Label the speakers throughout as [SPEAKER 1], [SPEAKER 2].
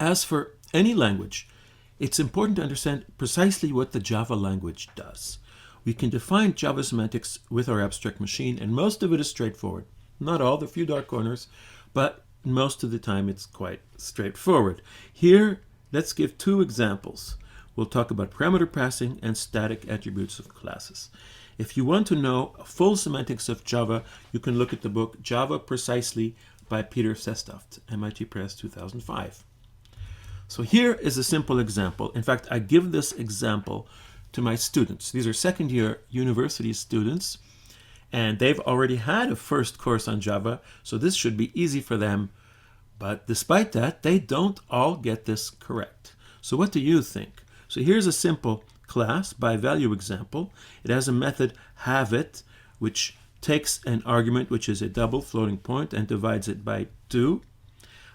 [SPEAKER 1] As for any language, it's important to understand precisely what the Java language does. We can define Java semantics with our abstract machine, and most of it is straightforward. Not all, there are a few dark corners, but most of the time it's quite straightforward. Here, let's give two examples. We'll talk about parameter passing and static attributes of classes. If you want to know full semantics of Java, you can look at the book Java Precisely by Peter Sestoft, MIT Press 2005. So here is a simple example. In fact, I give this example to my students. These are second-year university students, and they've already had a first course on Java, so this should be easy for them. But despite that, they don't all get this correct. So what do you think? So here's a simple class by value example. It has a method haveIt, which takes an argument, which is a double floating point, and divides it by 2.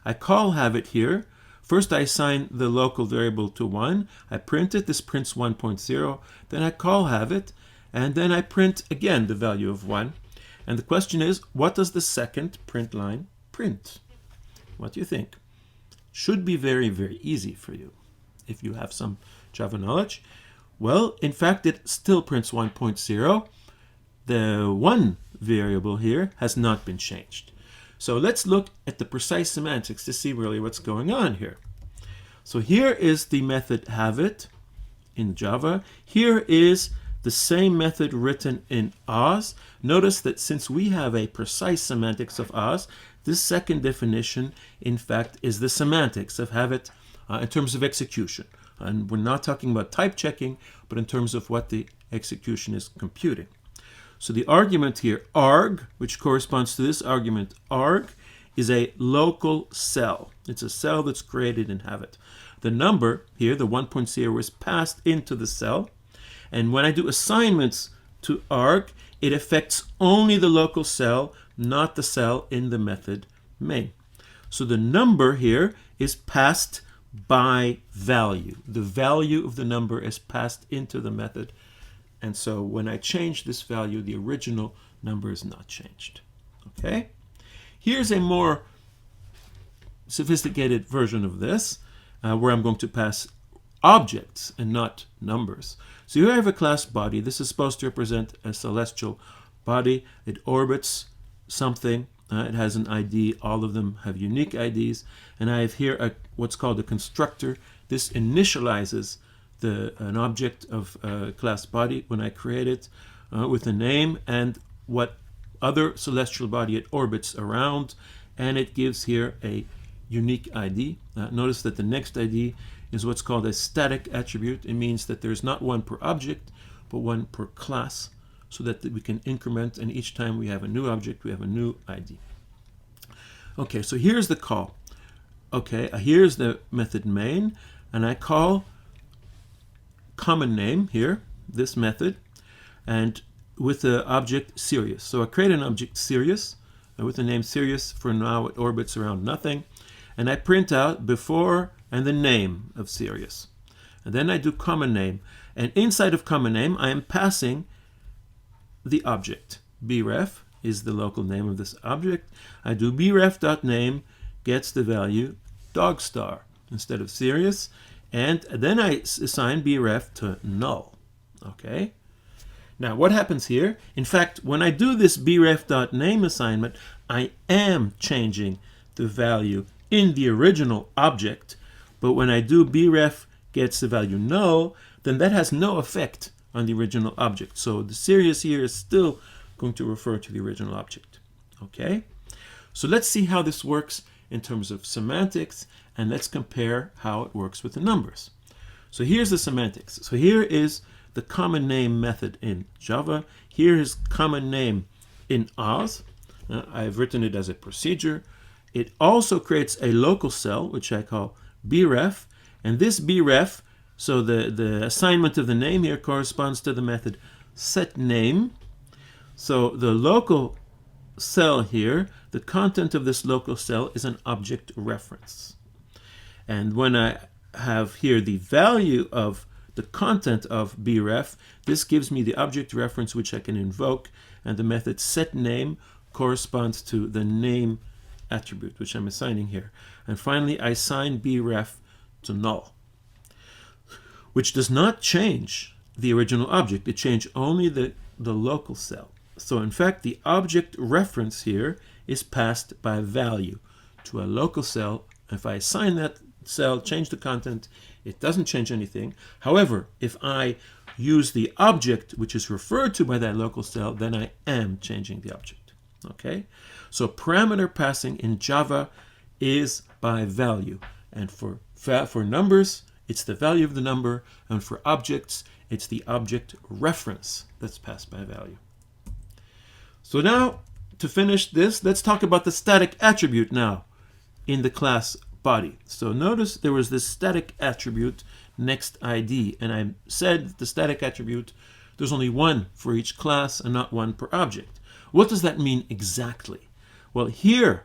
[SPEAKER 1] I call haveIt here. First, I assign the local variable to 1. I print it. This prints 1.0. Then I call haveIt, and then I print again the value of 1. And the question is, what does the second print line print? What do you think? Should be very, very easy for you if you have some Java knowledge. Well, in fact, it still prints 1.0. The 1 variable here has not been changed. So let's look at the precise semantics to see really what's going on here. So here is the method haveIt in Java. Here is the same method written in Oz. Notice that since we have a precise semantics of Oz, this second definition, in fact, is the semantics of haveIt in terms of execution. And we're not talking about type checking, but in terms of what the execution is computing. So the argument here, arg, which corresponds to this argument, arg, is a local cell. It's a cell that's created in haveIt. The number here, the 1.0, is passed into the cell. And when I do assignments to arg, it affects only the local cell, not the cell in the method main. So the number here is passed by value. The value of the number is passed into the method. And so when I change this value, the original number is not changed. Okay? Here's a more sophisticated version of this, where I'm going to pass objects and not numbers. So here I have a class body. This is supposed to represent a celestial body. It orbits something. It has an ID. All of them have unique IDs. And I have here what's called a constructor. This initializes an object of class body when I create it with a name and what other celestial body it orbits around, and it gives here a unique ID. Notice that the next ID is what's called a static attribute. It means that there's not one per object, but one per class, so that we can increment, and each time we have a new object, we have a new ID. Okay, so here's the call. Okay, here's the method main, and I call common name here, this method, and with the object Sirius. So I create an object Sirius with the name Sirius. For now, it orbits around nothing. And I print out before and the name of Sirius. And then I do common name. And inside of common name, I am passing the object. Bref is the local name of this object. I do bref.name gets the value dog star instead of Sirius. And then I assign bref to null. Okay? Now, what happens here? In fact, when I do this bref.name assignment, I am changing the value in the original object. But when I do bref gets the value null, then that has no effect on the original object. So the Sirius here is still going to refer to the original object. Okay? So let's see how this works in terms of semantics, and let's compare how it works with the numbers. So here's the semantics. So here is the common name method in Java. Here is common name in Oz. I've written it as a procedure. It also creates a local cell, which I call bref. And this bref, so the assignment of the name here corresponds to the method setName. So the local cell here, the content of this local cell is an object reference. And when I have here the value of the content of bref, this gives me the object reference which I can invoke, and the method setName corresponds to the name attribute which I'm assigning here. And finally, I assign bref to null, which does not change the original object. It changes only the local cell. So in fact, the object reference here is passed by value to a local cell. If I assign that cell, change the content, it doesn't change anything. However, if I use the object which is referred to by that local cell, then I am changing the object. Okay? So parameter passing in Java is by value. And for numbers, it's the value of the number. And for objects, it's the object reference that's passed by value. So now, to finish this, let's talk about the static attribute now in the class body. So notice there was this static attribute next ID, and I said that the static attribute, there's only one for each class and not one per object. What does that mean exactly? Well, here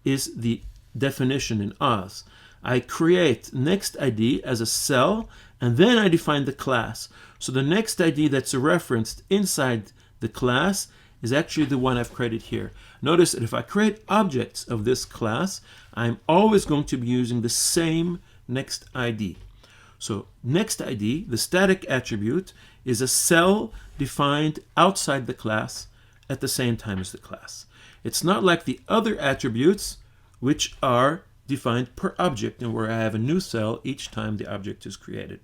[SPEAKER 1] is the definition in Oz. I create next ID as a cell, and then I define the class. So the next ID that's referenced inside the class is actually the one I've created here. Notice that if I create objects of this class, I'm always going to be using the same next ID. So next ID, the static attribute, is a cell defined outside the class at the same time as the class. It's not like the other attributes, which are defined per object and where I have a new cell each time the object is created.